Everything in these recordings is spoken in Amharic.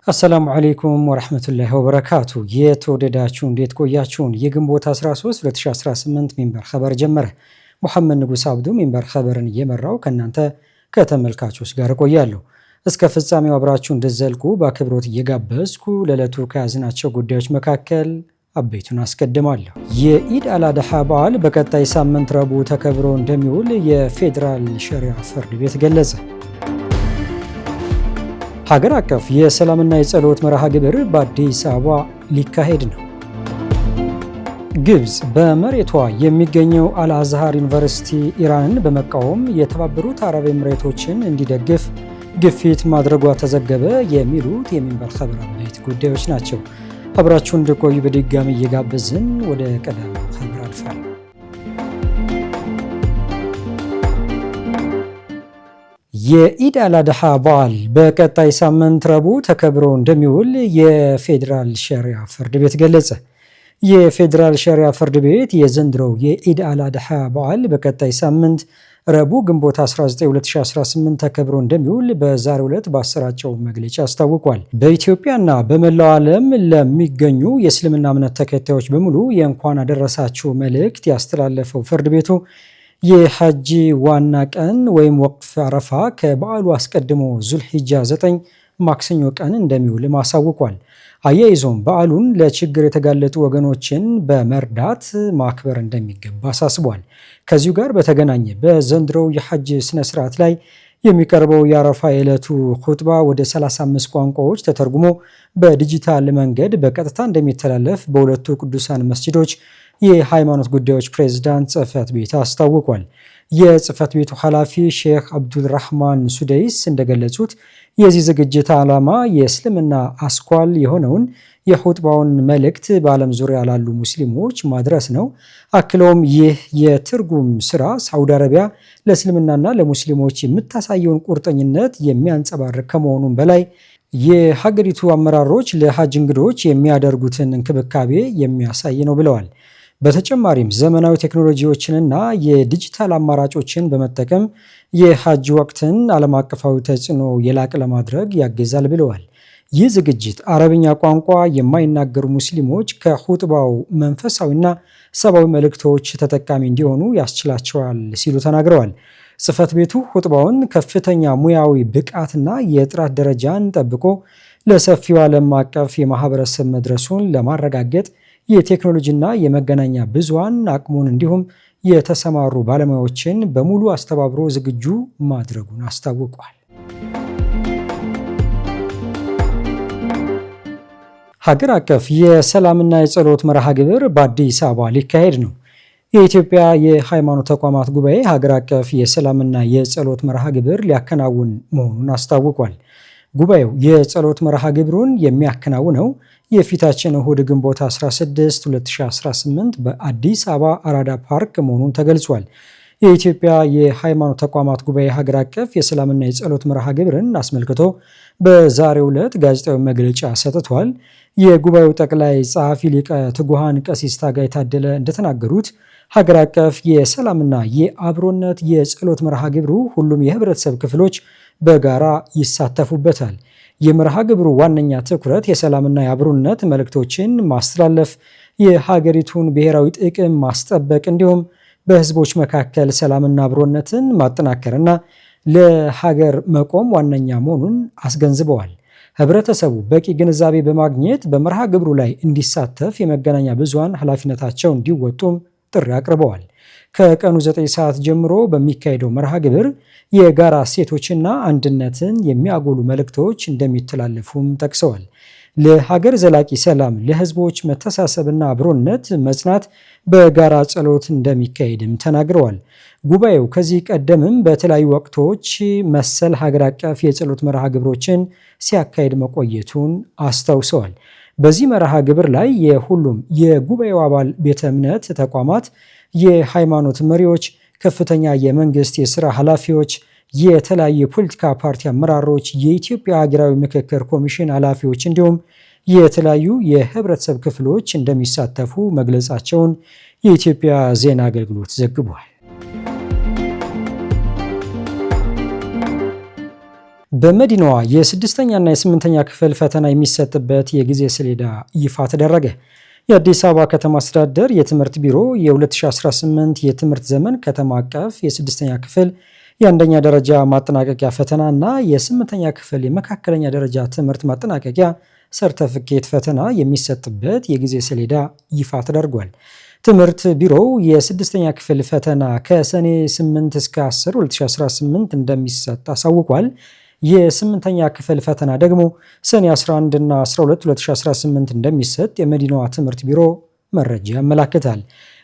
አሰላሙ አለይኩም ወራህመቱላሂ ወበረካቱ። የተወደዳችሁ እንዴት ቆያችሁን? የግንቦት 13 2018 ሚንበር ኸበር ጀመረ። ሙሐመድ ንጉስ አብዱ ሚንበር ኸበርን እየመራው ከእናንተ ከተመልካቾች ጋር ቆያለሁ። እስከ ፍጻሜው አብራችሁ እንድትዘልቁ በአክብሮት እየጋበዝኩ ለዕለቱ ከያዝናቸው ጉዳዮች መካከል አበይቱን አስቀድማለሁ። የኢድ አልአድሃ በዓል በቀጣይ ሳምንት ረቡዕ ተከብሮ እንደሚውል የፌዴራል ሸሪዓ ፍርድ ቤት ገለጸ። ሀገር አቀፍ የሰላምና የጸሎት መርሃ ግብር በአዲስ አበባ ሊካሄድ ነው። ግብፅ በመሬቷ የሚገኘው አልአዝሃር ዩኒቨርሲቲ ኢራንን በመቃወም የተባበሩት አረብ ኤምሬቶችን እንዲደግፍ ግፊት ማድረጓ ተዘገበ። የሚሉት የሚንበር ኸበር አበይት ጉዳዮች ናቸው። አብራችሁን እንድቆዩ በድጋሚ እየጋበዝን ወደ ቀዳሚው ኸበር አልፋለሁ። የኢድ አልአድሃ በዓል በቀጣይ ሳምንት ረቡዕ ተከብሮ እንደሚውል የፌዴራል ሸሪዓ ፍርድ ቤት ገለጸ። የፌዴራል ሸሪዓ ፍርድ ቤት የዘንድሮው የኢድ አልአድሃ በዓል በቀጣይ ሳምንት ረቡዕ ግንቦት 19 2018 ተከብሮ እንደሚውል በዛሬው ዕለት ባሰራጨው መግለጫ አስታውቋል። በኢትዮጵያና በመላው ዓለም ለሚገኙ የእስልምና እምነት ተከታዮች በሙሉ የእንኳን አደረሳችሁ መልእክት ያስተላለፈው ፍርድ ቤቱ የሐጂ ዋና ቀን ወይም ወቅፍ አረፋ ከበዓሉ አስቀድሞ ዙልሂጃ 9 ማክሰኞ ቀን እንደሚውልም አሳውቋል። አያይዞም በዓሉን ለችግር የተጋለጡ ወገኖችን በመርዳት ማክበር እንደሚገባ አሳስቧል። ከዚሁ ጋር በተገናኘ በዘንድሮው የሐጅ ስነስርዓት ላይ የሚቀርበው የአረፋ የዕለቱ ኹጥባ ወደ 35 ቋንቋዎች ተተርጉሞ በዲጂታል መንገድ በቀጥታ እንደሚተላለፍ በሁለቱ ቅዱሳን መስጂዶች የሃይማኖት ጉዳዮች ፕሬዝዳንት ጽህፈት ቤት አስታውቋል። የጽህፈት ቤቱ ኃላፊ ሼክ አብዱልራህማን ሱደይስ እንደገለጹት የዚህ ዝግጅት ዓላማ የእስልምና አስኳል የሆነውን የኹጥባውን መልእክት በዓለም ዙሪያ ላሉ ሙስሊሞች ማድረስ ነው። አክለውም ይህ የትርጉም ስራ ሳዑዲ አረቢያ ለእስልምናና ለሙስሊሞች የምታሳየውን ቁርጠኝነት የሚያንጸባርቅ ከመሆኑም በላይ የሀገሪቱ አመራሮች ለሐጅ እንግዶች የሚያደርጉትን እንክብካቤ የሚያሳይ ነው ብለዋል። በተጨማሪም ዘመናዊ ቴክኖሎጂዎችንና የዲጂታል አማራጮችን በመጠቀም የሐጅ ወቅትን ዓለም አቀፋዊ ተጽዕኖ የላቀ ለማድረግ ያግዛል ብለዋል። ይህ ዝግጅት አረብኛ ቋንቋ የማይናገሩ ሙስሊሞች ከኹጥባው መንፈሳዊና ሰብአዊ መልእክቶች ተጠቃሚ እንዲሆኑ ያስችላቸዋል ሲሉ ተናግረዋል። ጽህፈት ቤቱ ኹጥባውን ከፍተኛ ሙያዊ ብቃትና የጥራት ደረጃን ጠብቆ ለሰፊው ዓለም አቀፍ የማህበረሰብ መድረሱን ለማረጋገጥ የቴክኖሎጂና የመገናኛ ብዙሃን አቅሙን እንዲሁም የተሰማሩ ባለሙያዎችን በሙሉ አስተባብሮ ዝግጁ ማድረጉን አስታውቋል። ሀገር አቀፍ የሰላምና የጸሎት መርሃ ግብር በአዲስ አበባ ሊካሄድ ነው። የኢትዮጵያ የሃይማኖት ተቋማት ጉባኤ ሀገር አቀፍ የሰላምና የጸሎት መርሃ ግብር ሊያከናውን መሆኑን አስታውቋል። ጉባኤው የጸሎት መርሃ ግብሩን የሚያከናውነው የፊታችን እሁድ ግንቦት 16 2018 በአዲስ አበባ አራዳ ፓርክ መሆኑን ተገልጿል። የኢትዮጵያ የሃይማኖት ተቋማት ጉባኤ ሀገር አቀፍ የሰላምና የጸሎት መርሃ ግብርን አስመልክቶ በዛሬው ዕለት ጋዜጣዊ መግለጫ ሰጥቷል። የጉባኤው ጠቅላይ ጸሐፊ ሊቀ ትጉሃን ቀሲስ ታጋይ ታደለ እንደተናገሩት ሀገር አቀፍ የሰላምና የአብሮነት የጸሎት መርሃ ግብሩ ሁሉም የህብረተሰብ ክፍሎች በጋራ ይሳተፉበታል። የመርሃ ግብሩ ዋነኛ ትኩረት የሰላምና የአብሮነት መልእክቶችን ማስተላለፍ፣ የሀገሪቱን ብሔራዊ ጥቅም ማስጠበቅ እንዲሁም በህዝቦች መካከል ሰላምና አብሮነትን ማጠናከርና ለሀገር መቆም ዋነኛ መሆኑን አስገንዝበዋል። ህብረተሰቡ በቂ ግንዛቤ በማግኘት በመርሃ ግብሩ ላይ እንዲሳተፍ የመገናኛ ብዙሃን ኃላፊነታቸው እንዲወጡም ጥሪ አቅርበዋል። ከቀኑ 9 ሰዓት ጀምሮ በሚካሄደው መርሃ ግብር የጋራ እሴቶችና አንድነትን የሚያጎሉ መልእክቶች እንደሚተላለፉም ጠቅሰዋል። ለሀገር ዘላቂ ሰላም፣ ለህዝቦች መተሳሰብና አብሮነት መጽናት በጋራ ጸሎት እንደሚካሄድም ተናግረዋል። ጉባኤው ከዚህ ቀደምም በተለያዩ ወቅቶች መሰል ሀገር አቀፍ የጸሎት መርሃ ግብሮችን ሲያካሄድ መቆየቱን አስታውሰዋል። በዚህ መርሃ ግብር ላይ የሁሉም የጉባኤው አባል ቤተ እምነት ተቋማት፣ የሃይማኖት መሪዎች፣ ከፍተኛ የመንግስት የስራ ኃላፊዎች፣ የተለያዩ የፖለቲካ ፓርቲ አመራሮች፣ የኢትዮጵያ ሀገራዊ ምክክር ኮሚሽን ኃላፊዎች እንዲሁም የተለያዩ የህብረተሰብ ክፍሎች እንደሚሳተፉ መግለጻቸውን የኢትዮጵያ ዜና አገልግሎት ዘግቧል። በመዲናዋ የ6ኛና የ8ኛ ክፍል ፈተና የሚሰጥበት የጊዜ ሰሌዳ ይፋ ተደረገ። የአዲስ አበባ ከተማ አስተዳደር የትምህርት ቢሮ የ2018 የትምህርት ዘመን ከተማ አቀፍ የ6ኛ ክፍል የአንደኛ ደረጃ ማጠናቀቂያ ፈተና እና የ8ኛ ክፍል የመካከለኛ ደረጃ ትምህርት ማጠናቀቂያ ሰርተፍኬት ፈተና የሚሰጥበት የጊዜ ሰሌዳ ይፋ ተደርጓል። ትምህርት ቢሮው የ6ኛ ክፍል ፈተና ከሰኔ 8 እስከ 10 2018 እንደሚሰጥ አሳውቋል። የ8ኛ ክፍል ፈተና ደግሞ ሰኔ 11 እና 12 2018 እንደሚሰጥ የመዲናዋ ትምህርት ቢሮ መረጃ ያመላክታል።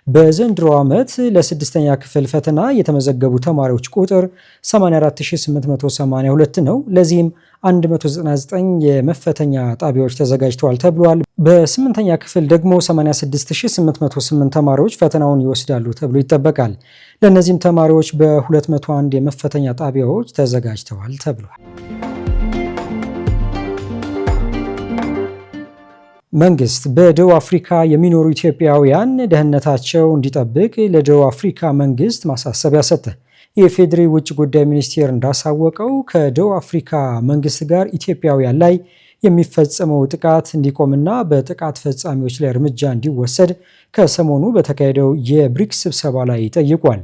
በዘንድሮ ዓመት ለ6ኛ ክፍል ፈተና የተመዘገቡ ተማሪዎች ቁጥር 84882 ነው። ለዚህም 199 የመፈተኛ ጣቢያዎች ተዘጋጅተዋል ተብሏል። በ8ኛ ክፍል ደግሞ 86808 ተማሪዎች ፈተናውን ይወስዳሉ ተብሎ ይጠበቃል። ለእነዚህም ተማሪዎች በ201 የመፈተኛ ጣቢያዎች ተዘጋጅተዋል ተብሏል። መንግስት በደቡብ አፍሪካ የሚኖሩ ኢትዮጵያውያን ደህንነታቸው እንዲጠብቅ ለደቡብ አፍሪካ መንግስት ማሳሰቢያ ሰጠ። የፌዴሪ ውጭ ጉዳይ ሚኒስቴር እንዳሳወቀው ከደቡብ አፍሪካ መንግስት ጋር ኢትዮጵያውያን ላይ የሚፈጸመው ጥቃት እንዲቆምና በጥቃት ፈጻሚዎች ላይ እርምጃ እንዲወሰድ ከሰሞኑ በተካሄደው የብሪክስ ስብሰባ ላይ ጠይቋል።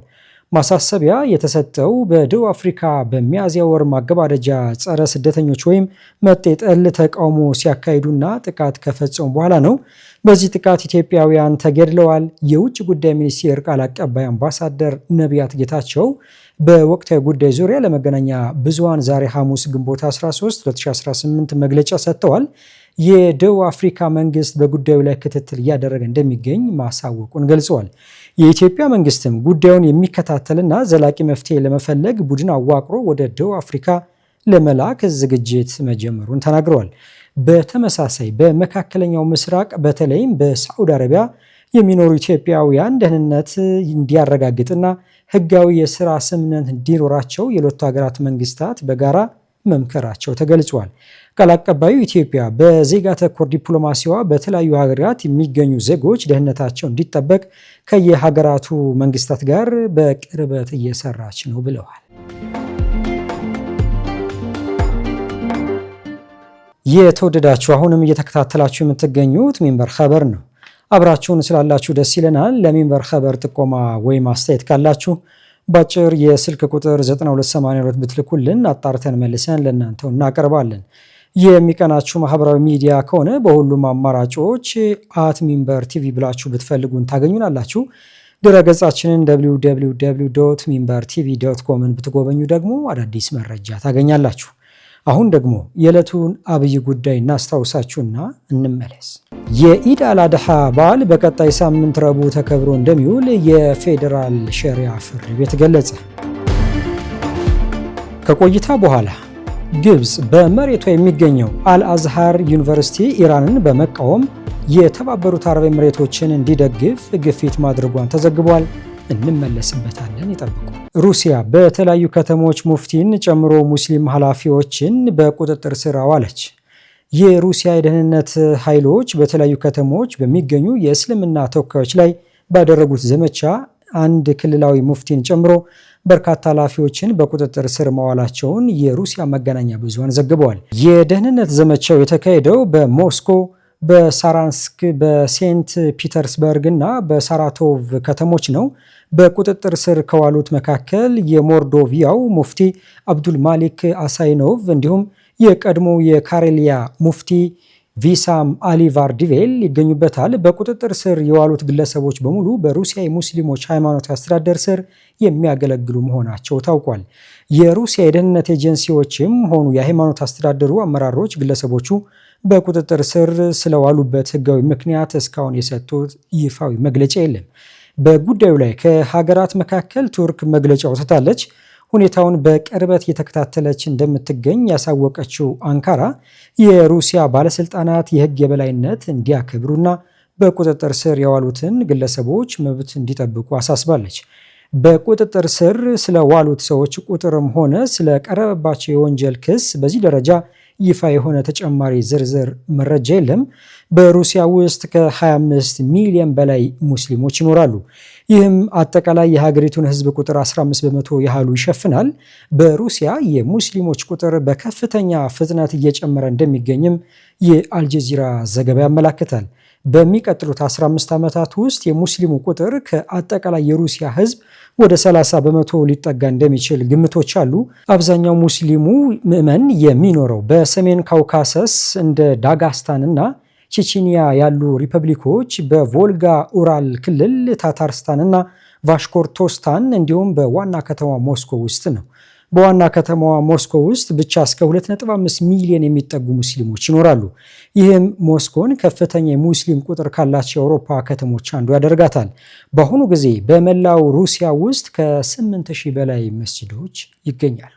ማሳሰቢያ የተሰጠው በደቡብ አፍሪካ በሚያዝያ ወር ማገባደጃ ጸረ ስደተኞች ወይም መጤጠል ተቃውሞ ሲያካሂዱና ጥቃት ከፈጸሙ በኋላ ነው። በዚህ ጥቃት ኢትዮጵያውያን ተገድለዋል። የውጭ ጉዳይ ሚኒስቴር ቃል አቀባይ አምባሳደር ነቢያት ጌታቸው በወቅታዊ ጉዳይ ዙሪያ ለመገናኛ ብዙሃን ዛሬ ሐሙስ ግንቦት 13 2018 መግለጫ ሰጥተዋል። የደቡብ አፍሪካ መንግስት በጉዳዩ ላይ ክትትል እያደረገ እንደሚገኝ ማሳወቁን ገልጸዋል። የኢትዮጵያ መንግስትም ጉዳዩን የሚከታተልና ዘላቂ መፍትሄ ለመፈለግ ቡድን አዋቅሮ ወደ ደቡብ አፍሪካ ለመላክ ዝግጅት መጀመሩን ተናግረዋል። በተመሳሳይ በመካከለኛው ምስራቅ በተለይም በሳዑዲ አረቢያ የሚኖሩ ኢትዮጵያውያን ደህንነት እንዲያረጋግጥና ህጋዊ የስራ ስምምነት እንዲኖራቸው የሁለቱ ሀገራት መንግስታት በጋራ መምከራቸው ተገልጿል። ቃል አቀባዩ ኢትዮጵያ በዜጋ ተኮር ዲፕሎማሲዋ በተለያዩ ሀገራት የሚገኙ ዜጎች ደህንነታቸው እንዲጠበቅ ከየሀገራቱ መንግስታት ጋር በቅርበት እየሰራች ነው ብለዋል። የተወደዳችሁ አሁንም እየተከታተላችሁ የምትገኙት ሚንበር ኸበር ነው። አብራችሁን ስላላችሁ ደስ ይለናል። ለሚንበር ኸበር ጥቆማ ወይም አስተያየት ካላችሁ በአጭር የስልክ ቁጥር 9282 ብትልኩልን አጣርተን መልሰን ለእናንተው እናቀርባለን። የሚቀናችሁ ማህበራዊ ሚዲያ ከሆነ በሁሉም አማራጮች @ሚንበር ቲቪ ብላችሁ ብትፈልጉን ታገኙናላችሁ። ድረገጻችንን www.minbertv.comን ብትጎበኙ ደግሞ አዳዲስ መረጃ ታገኛላችሁ። አሁን ደግሞ የዕለቱን አብይ ጉዳይ እናስታውሳችሁና እንመለስ። የኢድ አልአድሃ በዓል በቀጣይ ሳምንት ረቡዕ ተከብሮ እንደሚውል የፌዴራል ሸሪዓ ፍርድ ቤት ገለጸ። ከቆይታ በኋላ ግብፅ በመሬቷ የሚገኘው አልአዝሃር ዩኒቨርሲቲ ኢራንን በመቃወም የተባበሩት አረብ ኤምሬቶችን እንዲደግፍ ግፊት ማድረጓን ተዘግቧል። እንመለስበታለን፣ ይጠብቁ። ሩሲያ በተለያዩ ከተሞች ሙፍቲን ጨምሮ ሙስሊም ኃላፊዎችን በቁጥጥር ስር አዋለች። የሩሲያ የደህንነት ኃይሎች በተለያዩ ከተሞች በሚገኙ የእስልምና ተወካዮች ላይ ባደረጉት ዘመቻ አንድ ክልላዊ ሙፍቲን ጨምሮ በርካታ ኃላፊዎችን በቁጥጥር ስር ማዋላቸውን የሩሲያ መገናኛ ብዙሃን ዘግበዋል። የደህንነት ዘመቻው የተካሄደው በሞስኮ፣ በሳራንስክ፣ በሴንት ፒተርስበርግ እና በሳራቶቭ ከተሞች ነው። በቁጥጥር ስር ከዋሉት መካከል የሞርዶቪያው ሙፍቲ አብዱል ማሊክ አሳይኖቭ እንዲሁም የቀድሞ የካሬሊያ ሙፍቲ ቪሳም አሊቫርዲቬል ይገኙበታል። በቁጥጥር ስር የዋሉት ግለሰቦች በሙሉ በሩሲያ የሙስሊሞች ሃይማኖታዊ አስተዳደር ስር የሚያገለግሉ መሆናቸው ታውቋል። የሩሲያ የደህንነት ኤጀንሲዎችም ሆኑ የሃይማኖት አስተዳደሩ አመራሮች ግለሰቦቹ በቁጥጥር ስር ስለዋሉበት ህጋዊ ምክንያት እስካሁን የሰጡት ይፋዊ መግለጫ የለም። በጉዳዩ ላይ ከሀገራት መካከል ቱርክ መግለጫ አውጥታለች። ሁኔታውን በቅርበት እየተከታተለች እንደምትገኝ ያሳወቀችው አንካራ የሩሲያ ባለስልጣናት የህግ የበላይነት እንዲያከብሩና በቁጥጥር ስር የዋሉትን ግለሰቦች መብት እንዲጠብቁ አሳስባለች። በቁጥጥር ስር ስለዋሉት ሰዎች ቁጥርም ሆነ ስለቀረበባቸው የወንጀል ክስ በዚህ ደረጃ ይፋ የሆነ ተጨማሪ ዝርዝር መረጃ የለም። በሩሲያ ውስጥ ከ25 ሚሊዮን በላይ ሙስሊሞች ይኖራሉ። ይህም አጠቃላይ የሀገሪቱን ህዝብ ቁጥር 15 በመቶ ያህሉ ይሸፍናል። በሩሲያ የሙስሊሞች ቁጥር በከፍተኛ ፍጥነት እየጨመረ እንደሚገኝም የአልጀዚራ ዘገባ ያመላክታል። በሚቀጥሉት 15 ዓመታት ውስጥ የሙስሊሙ ቁጥር ከአጠቃላይ የሩሲያ ህዝብ ወደ 30 በመቶ ሊጠጋ እንደሚችል ግምቶች አሉ። አብዛኛው ሙስሊሙ ምዕመን የሚኖረው በሰሜን ካውካሰስ እንደ ዳጋስታን እና ቼቼኒያ ያሉ ሪፐብሊኮች፣ በቮልጋ ኡራል ክልል ታታርስታን እና ቫሽኮርቶስታን እንዲሁም በዋና ከተማ ሞስኮ ውስጥ ነው። በዋና ከተማዋ ሞስኮ ውስጥ ብቻ እስከ 2.5 ሚሊዮን የሚጠጉ ሙስሊሞች ይኖራሉ። ይህም ሞስኮን ከፍተኛ የሙስሊም ቁጥር ካላቸው የአውሮፓ ከተሞች አንዱ ያደርጋታል። በአሁኑ ጊዜ በመላው ሩሲያ ውስጥ ከ8000 በላይ መስጂዶች ይገኛሉ።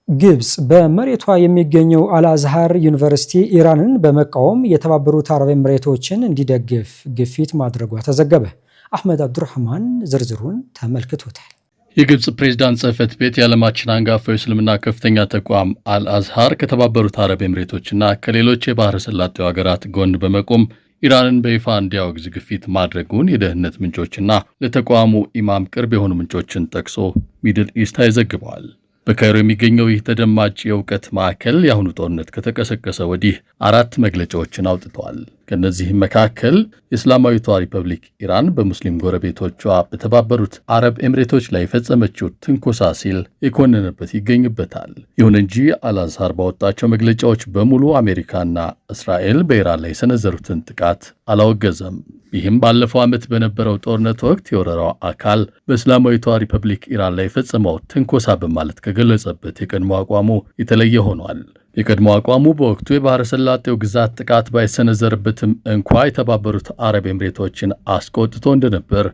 ግብጽ በመሬቷ የሚገኘው አልአዝሃር ዩኒቨርሲቲ ኢራንን በመቃወም የተባበሩት አረብ ኤምሬቶችን እንዲደግፍ ግፊት ማድረጓ ተዘገበ። አህመድ አብዱራህማን ዝርዝሩን ተመልክቶታል። የግብጽ ፕሬዝዳንት ጽሕፈት ቤት የዓለማችን አንጋፋው የእስልምና ከፍተኛ ተቋም አልአዝሃር ከተባበሩት አረብ ኤምሬቶችና ከሌሎች የባህረ ሰላጤው ሀገራት ጎን በመቆም ኢራንን በይፋ እንዲያወግዝ ግፊት ማድረጉን የደህንነት ምንጮችና ለተቋሙ ኢማም ቅርብ የሆኑ ምንጮችን ጠቅሶ ሚድል ኢስት ዘግበዋል። በካይሮ የሚገኘው ይህ ተደማጭ የእውቀት ማዕከል የአሁኑ ጦርነት ከተቀሰቀሰ ወዲህ 4 መግለጫዎችን አውጥተዋል። ከነዚህም መካከል የእስላማዊቷ ሪፐብሊክ ኢራን በሙስሊም ጎረቤቶቿ በተባበሩት አረብ ኤምሬቶች ላይ የፈጸመችው ትንኮሳ ሲል የኮነነበት ይገኝበታል። ይሁን እንጂ አልአዝሃር ባወጣቸው መግለጫዎች በሙሉ አሜሪካና እስራኤል በኢራን ላይ የሰነዘሩትን ጥቃት አላወገዘም። ይህም ባለፈው ዓመት በነበረው ጦርነት ወቅት የወረራው አካል በእስላማዊቷ ሪፐብሊክ ኢራን ላይ የፈጸመው ትንኮሳ በማለት ከገለጸበት የቀድሞ አቋሙ የተለየ ሆኗል። የቀድሞ አቋሙ በወቅቱ የባህረ ሰላጤው ግዛት ጥቃት ባይሰነዘርበትም እንኳ የተባበሩት አረብ ኤምሬቶችን አስቆጥቶ እንደነበር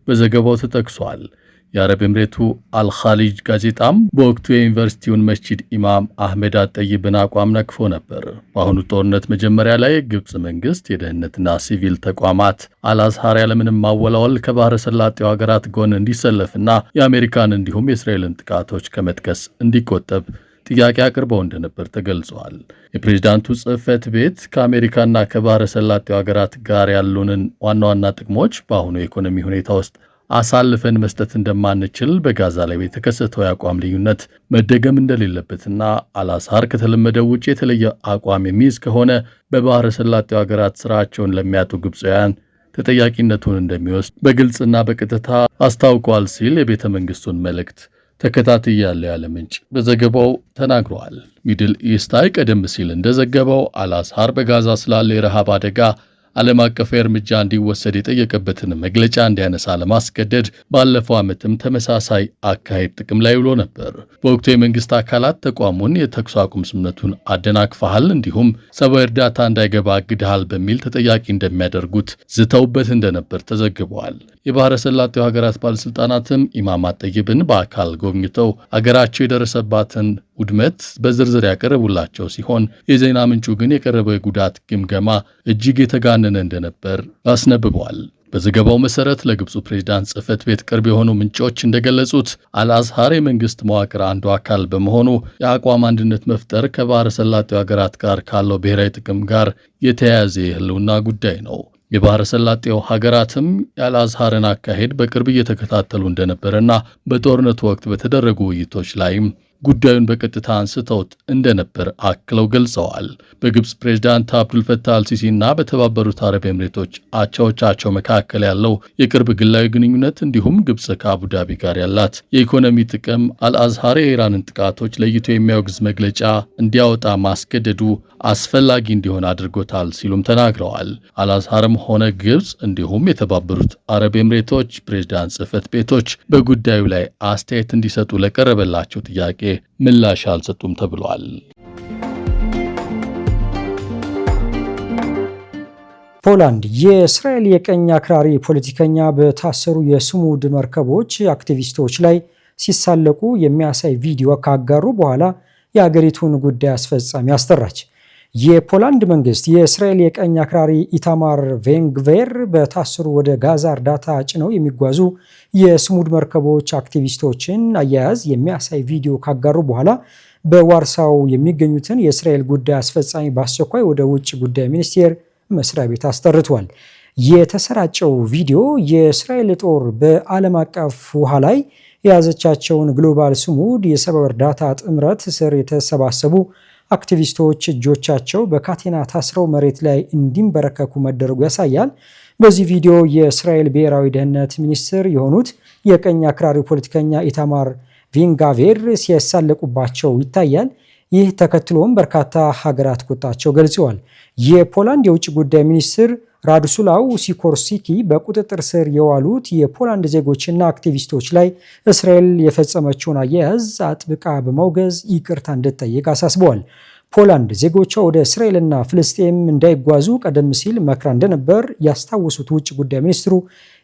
በዘገባው ተጠቅሷል። የአረብ ኤምሬቱ አልኻሊጅ ጋዜጣም በወቅቱ የዩኒቨርሲቲውን መስጂድ ኢማም አህመድ አጠይብን አቋም ነቅፎ ነበር። በአሁኑ ጦርነት መጀመሪያ ላይ የግብጽ መንግስት የደህንነትና ሲቪል ተቋማት አልአዝሃር ያለምንም ማወላወል ከባህረ ሰላጤው ሀገራት ጎን እንዲሰለፍና የአሜሪካን እንዲሁም የእስራኤልን ጥቃቶች ከመጥቀስ እንዲቆጠብ ጥያቄ አቅርበው እንደነበር ተገልጿል። የፕሬዝዳንቱ ጽሕፈት ቤት ከአሜሪካና ከባህረ ሰላጤው ሀገራት ጋር ያሉንን ዋና ዋና ጥቅሞች በአሁኑ የኢኮኖሚ ሁኔታ ውስጥ አሳልፈን መስጠት እንደማንችል፣ በጋዛ ላይ የተከሰተው የአቋም ልዩነት መደገም እንደሌለበትና አልአዝሃር ከተለመደው ውጭ የተለየ አቋም የሚይዝ ከሆነ በባህረ ሰላጤው ሀገራት ስራቸውን ለሚያጡ ግብፃውያን ተጠያቂነቱን እንደሚወስድ በግልጽና በቀጥታ አስታውቋል ሲል የቤተ መንግስቱን መልእክት ተከታትያለሁ ያለ ምንጭ በዘገባው ተናግሯል። ሚድል ኢስታይ ቀደም ሲል እንደዘገበው አልአዝሃር በጋዛ ስላለ የረሃብ አደጋ ዓለም አቀፋዊ እርምጃ እንዲወሰድ የጠየቀበትን መግለጫ እንዲያነሳ ለማስገደድ ባለፈው ዓመትም ተመሳሳይ አካሄድ ጥቅም ላይ ውሎ ነበር። በወቅቱ የመንግስት አካላት ተቋሙን የተኩስ አቁም ስምምነቱን አደናቅፈሃል፣ እንዲሁም ሰብአዊ እርዳታ እንዳይገባ አግድሃል በሚል ተጠያቂ እንደሚያደርጉት ዝተውበት እንደነበር ተዘግበዋል። የባህረ ሰላጤው ሀገራት ባለስልጣናትም ኢማም አጠይብን በአካል ጎብኝተው አገራቸው የደረሰባትን ውድመት በዝርዝር ያቀረቡላቸው ሲሆን የዜና ምንጩ ግን የቀረበው የጉዳት ግምገማ እጅግ የተጋነነ እንደነበር አስነብቧል። በዘገባው መሰረት ለግብፁ ፕሬዝዳንት ጽሕፈት ቤት ቅርብ የሆኑ ምንጮች እንደገለጹት አልአዝሃር የመንግስት መዋቅር አንዱ አካል በመሆኑ የአቋም አንድነት መፍጠር ከባህረ ሰላጤው ሀገራት ጋር ካለው ብሔራዊ ጥቅም ጋር የተያያዘ የህልውና ጉዳይ ነው። የባህረ ሰላጤው ሀገራትም የአልአዝሃርን አካሄድ በቅርብ እየተከታተሉ እንደነበረና በጦርነቱ ወቅት በተደረጉ ውይይቶች ላይም ጉዳዩን በቀጥታ አንስተውት እንደነበር አክለው ገልጸዋል። በግብጽ ፕሬዝዳንት አብዱልፈታህ አልሲሲ እና በተባበሩት አረብ ኤምሬቶች አቻዎቻቸው መካከል ያለው የቅርብ ግላዊ ግንኙነት እንዲሁም ግብጽ ከአቡዳቢ ጋር ያላት የኢኮኖሚ ጥቅም አልአዝሃር የኢራንን ጥቃቶች ለይቶ የሚያወግዝ መግለጫ እንዲያወጣ ማስገደዱ አስፈላጊ እንዲሆን አድርጎታል ሲሉም ተናግረዋል። አልአዝሃርም ሆነ ግብጽ እንዲሁም የተባበሩት አረብ ኤምሬቶች ፕሬዝዳንት ጽሕፈት ቤቶች በጉዳዩ ላይ አስተያየት እንዲሰጡ ለቀረበላቸው ጥያቄ ምላሽ አልሰጡም ተብሏል። ፖላንድ የእስራኤል የቀኝ አክራሪ ፖለቲከኛ በታሰሩ የስሙድ መርከቦች አክቲቪስቶች ላይ ሲሳለቁ የሚያሳይ ቪዲዮ ካጋሩ በኋላ የሀገሪቱን ጉዳይ አስፈጻሚ አስጠራች። የፖላንድ መንግስት የእስራኤል የቀኝ አክራሪ ኢታማር ቬንግቬር በታሰሩ ወደ ጋዛ እርዳታ ጭነው የሚጓዙ የስሙድ መርከቦች አክቲቪስቶችን አያያዝ የሚያሳይ ቪዲዮ ካጋሩ በኋላ በዋርሳው የሚገኙትን የእስራኤል ጉዳይ አስፈጻሚ በአስቸኳይ ወደ ውጭ ጉዳይ ሚኒስቴር መስሪያ ቤት አስጠርቷል። የተሰራጨው ቪዲዮ የእስራኤል ጦር በዓለም አቀፍ ውሃ ላይ የያዘቻቸውን ግሎባል ስሙድ የሰብአዊ እርዳታ ጥምረት ስር የተሰባሰቡ አክቲቪስቶች እጆቻቸው በካቴና ታስረው መሬት ላይ እንዲንበረከኩ መደረጉ ያሳያል። በዚህ ቪዲዮ የእስራኤል ብሔራዊ ደህንነት ሚኒስትር የሆኑት የቀኝ አክራሪ ፖለቲከኛ ኢታማር ቬንጋቬር ሲያሳለቁባቸው ይታያል። ይህ ተከትሎም በርካታ ሀገራት ቁጣቸው ገልጸዋል። የፖላንድ የውጭ ጉዳይ ሚኒስትር ራድስላው ሲኮርሲኪ በቁጥጥር ስር የዋሉት የፖላንድ ዜጎችና አክቲቪስቶች ላይ እስራኤል የፈጸመችውን አያያዝ አጥብቃ በማውገዝ ይቅርታ እንድትጠይቅ አሳስበዋል። ፖላንድ ዜጎቿ ወደ እስራኤልና ፍልስጤም እንዳይጓዙ ቀደም ሲል መክራ እንደነበር ያስታወሱት ውጭ ጉዳይ ሚኒስትሩ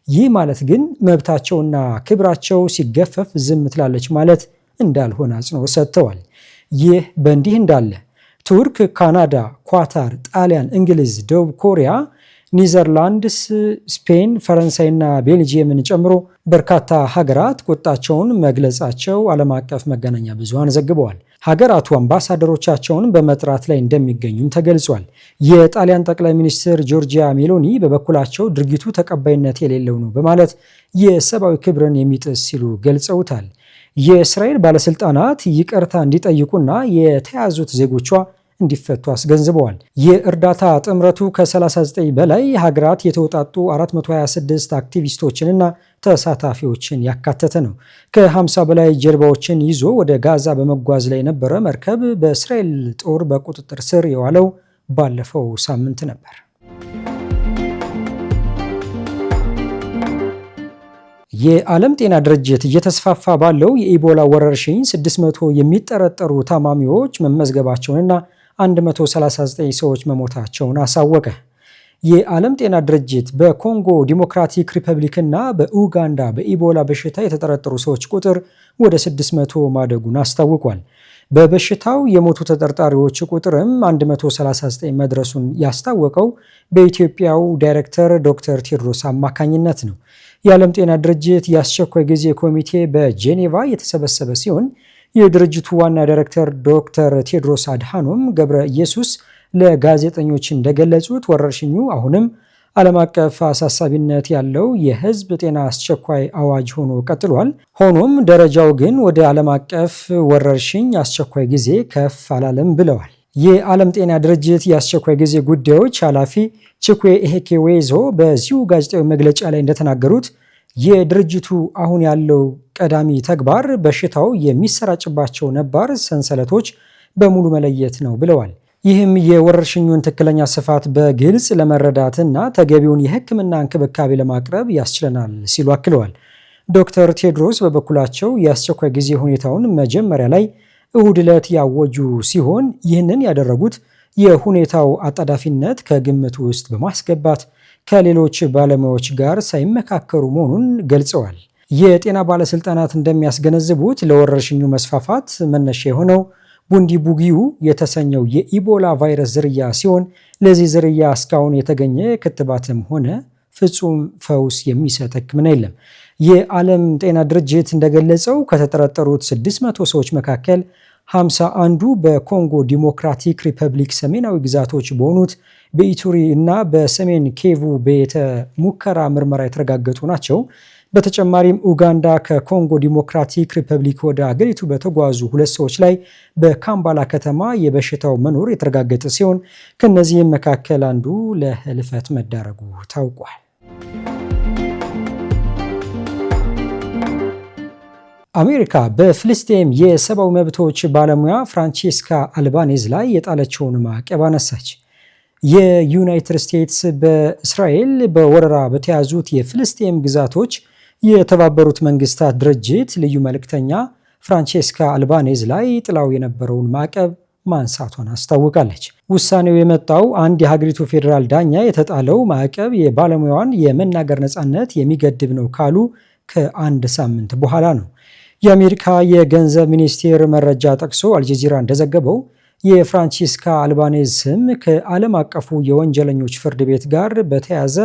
ይህ ማለት ግን መብታቸውና ክብራቸው ሲገፈፍ ዝም ትላለች ማለት እንዳልሆነ አጽንኦት ሰጥተዋል። ይህ በእንዲህ እንዳለ ቱርክ፣ ካናዳ፣ ኳታር፣ ጣሊያን፣ እንግሊዝ፣ ደቡብ ኮሪያ፣ ኒዘርላንድስ፣ ስፔን፣ ፈረንሳይና ቤልጂየምን ጨምሮ በርካታ ሀገራት ቁጣቸውን መግለጻቸው ዓለም አቀፍ መገናኛ ብዙሃን ዘግበዋል። ሀገራቱ አምባሳደሮቻቸውን በመጥራት ላይ እንደሚገኙም ተገልጿል። የጣሊያን ጠቅላይ ሚኒስትር ጆርጂያ ሜሎኒ በበኩላቸው ድርጊቱ ተቀባይነት የሌለው ነው በማለት የሰብአዊ ክብርን የሚጥስ ሲሉ ገልጸውታል። የእስራኤል ባለስልጣናት ይቅርታ እንዲጠይቁና የተያዙት ዜጎቿ እንዲፈቱ አስገንዝበዋል። የእርዳታ ጥምረቱ ከ39 በላይ ሀገራት የተውጣጡ 426 አክቲቪስቶችንና ተሳታፊዎችን ያካተተ ነው። ከ50 በላይ ጀልባዎችን ይዞ ወደ ጋዛ በመጓዝ ላይ የነበረ መርከብ በእስራኤል ጦር በቁጥጥር ስር የዋለው ባለፈው ሳምንት ነበር። የዓለም ጤና ድርጅት እየተስፋፋ ባለው የኢቦላ ወረርሽኝ 600 የሚጠረጠሩ ታማሚዎች መመዝገባቸውንና 139 ሰዎች መሞታቸውን አሳወቀ። የዓለም ጤና ድርጅት በኮንጎ ዲሞክራቲክ ሪፐብሊክና በኡጋንዳ በኢቦላ በሽታ የተጠረጠሩ ሰዎች ቁጥር ወደ 600 ማደጉን አስታውቋል። በበሽታው የሞቱ ተጠርጣሪዎች ቁጥርም 139 መድረሱን ያስታወቀው በኢትዮጵያው ዳይሬክተር ዶክተር ቴድሮስ አማካኝነት ነው። የዓለም ጤና ድርጅት የአስቸኳይ ጊዜ ኮሚቴ በጄኔቫ የተሰበሰበ ሲሆን የድርጅቱ ዋና ዳይሬክተር ዶክተር ቴድሮስ አድሃኖም ገብረ ኢየሱስ ለጋዜጠኞች እንደገለጹት ወረርሽኙ አሁንም ዓለም አቀፍ አሳሳቢነት ያለው የሕዝብ ጤና አስቸኳይ አዋጅ ሆኖ ቀጥሏል። ሆኖም ደረጃው ግን ወደ ዓለም አቀፍ ወረርሽኝ አስቸኳይ ጊዜ ከፍ አላለም ብለዋል። የዓለም ጤና ድርጅት የአስቸኳይ ጊዜ ጉዳዮች ኃላፊ ቺኩዌ ኢሄኬዌዞ በዚሁ ጋዜጣዊ መግለጫ ላይ እንደተናገሩት የድርጅቱ አሁን ያለው ቀዳሚ ተግባር በሽታው የሚሰራጭባቸው ነባር ሰንሰለቶች በሙሉ መለየት ነው ብለዋል። ይህም የወረርሽኙን ትክክለኛ ስፋት በግልጽ ለመረዳትና ተገቢውን የሕክምና እንክብካቤ ለማቅረብ ያስችለናል ሲሉ አክለዋል። ዶክተር ቴድሮስ በበኩላቸው የአስቸኳይ ጊዜ ሁኔታውን መጀመሪያ ላይ እሁድ ዕለት ያወጁ ሲሆን ይህንን ያደረጉት የሁኔታው አጣዳፊነት ከግምት ውስጥ በማስገባት ከሌሎች ባለሙያዎች ጋር ሳይመካከሩ መሆኑን ገልጸዋል። የጤና ባለስልጣናት እንደሚያስገነዝቡት ለወረርሽኙ መስፋፋት መነሻ የሆነው ቡንዲ ቡጊዩ የተሰኘው የኢቦላ ቫይረስ ዝርያ ሲሆን ለዚህ ዝርያ እስካሁን የተገኘ ክትባትም ሆነ ፍጹም ፈውስ የሚሰጥ ሕክምና የለም። የዓለም ጤና ድርጅት እንደገለጸው ከተጠረጠሩት 600 ሰዎች መካከል 51ዱ በኮንጎ ዲሞክራቲክ ሪፐብሊክ ሰሜናዊ ግዛቶች በሆኑት በኢቱሪ እና በሰሜን ኬቩ ቤተ ሙከራ ምርመራ የተረጋገጡ ናቸው። በተጨማሪም ኡጋንዳ ከኮንጎ ዲሞክራቲክ ሪፐብሊክ ወደ አገሪቱ በተጓዙ 2 ሰዎች ላይ በካምባላ ከተማ የበሽታው መኖር የተረጋገጠ ሲሆን ከነዚህም መካከል አንዱ ለህልፈት መዳረጉ ታውቋል። አሜሪካ በፍልስጤም የሰብአዊ መብቶች ባለሙያ ፍራንቼስካ አልባኔዝ ላይ የጣለችውን ማዕቀብ አነሳች። የዩናይትድ ስቴትስ በእስራኤል በወረራ በተያዙት የፍልስጤም ግዛቶች የተባበሩት መንግስታት ድርጅት ልዩ መልእክተኛ ፍራንቼስካ አልባኔዝ ላይ ጥላው የነበረውን ማዕቀብ ማንሳቷን አስታውቃለች። ውሳኔው የመጣው አንድ የሀገሪቱ ፌዴራል ዳኛ የተጣለው ማዕቀብ የባለሙያዋን የመናገር ነፃነት የሚገድብ ነው ካሉ ከአንድ ሳምንት በኋላ ነው። የአሜሪካ የገንዘብ ሚኒስቴር መረጃ ጠቅሶ አልጀዚራ እንደዘገበው የፍራንቼስካ አልባኔዝ ስም ከዓለም አቀፉ የወንጀለኞች ፍርድ ቤት ጋር በተያያዘ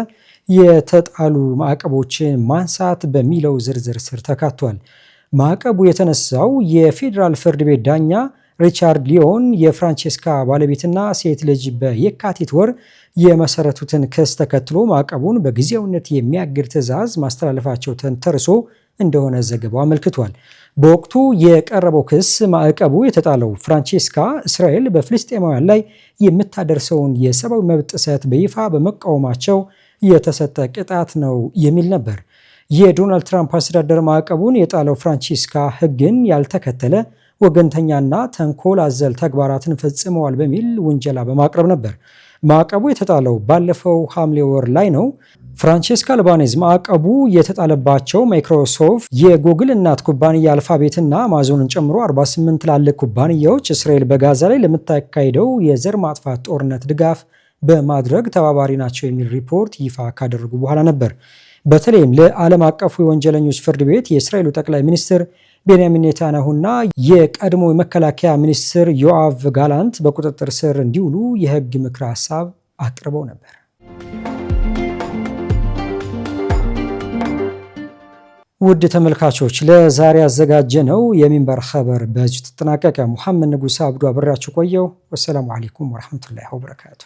የተጣሉ ማዕቀቦችን ማንሳት በሚለው ዝርዝር ስር ተካቷል። ማዕቀቡ የተነሳው የፌዴራል ፍርድ ቤት ዳኛ ሪቻርድ ሊዮን የፍራንቼስካ ባለቤትና ሴት ልጅ በየካቲት ወር የመሰረቱትን ክስ ተከትሎ ማዕቀቡን በጊዜያዊነት የሚያግድ ትዕዛዝ ማስተላለፋቸው ተንተርሶ እንደሆነ ዘገባው አመልክቷል። በወቅቱ የቀረበው ክስ ማዕቀቡ የተጣለው ፍራንቼስካ እስራኤል በፍልስጤማውያን ላይ የምታደርሰውን የሰብአዊ መብት ጥሰት በይፋ በመቃወማቸው የተሰጠ ቅጣት ነው የሚል ነበር። የዶናልድ ትራምፕ አስተዳደር ማዕቀቡን የጣለው ፍራንቼስካ ሕግን ያልተከተለ ወገንተኛና ተንኮል አዘል ተግባራትን ፈጽመዋል በሚል ውንጀላ በማቅረብ ነበር። ማዕቀቡ የተጣለው ባለፈው ሐምሌ ወር ላይ ነው። ፍራንቼስካ አልባኔዝ ማዕቀቡ የተጣለባቸው ማይክሮሶፍት፣ የጉግል እናት ኩባንያ አልፋቤትና አማዞንን ጨምሮ 48 ትላልቅ ኩባንያዎች እስራኤል በጋዛ ላይ ለምታካሄደው የዘር ማጥፋት ጦርነት ድጋፍ በማድረግ ተባባሪ ናቸው የሚል ሪፖርት ይፋ ካደረጉ በኋላ ነበር። በተለይም ለዓለም አቀፉ የወንጀለኞች ፍርድ ቤት የእስራኤሉ ጠቅላይ ሚኒስትር ቤንያሚን ኔታንያሁና የቀድሞ የመከላከያ ሚኒስትር ዮአቭ ጋላንት በቁጥጥር ስር እንዲውሉ የህግ ምክረ ሀሳብ አቅርበው ነበር። ውድ ተመልካቾች ለዛሬ ያዘጋጀነው የሚንበር ኸበር በዚሁ ተጠናቀቀ። ሙሐመድ ንጉስ አብዱ አብራችሁ ቆየው። ወሰላሙ አለይኩም ወራህመቱላሂ ወበረካቱ።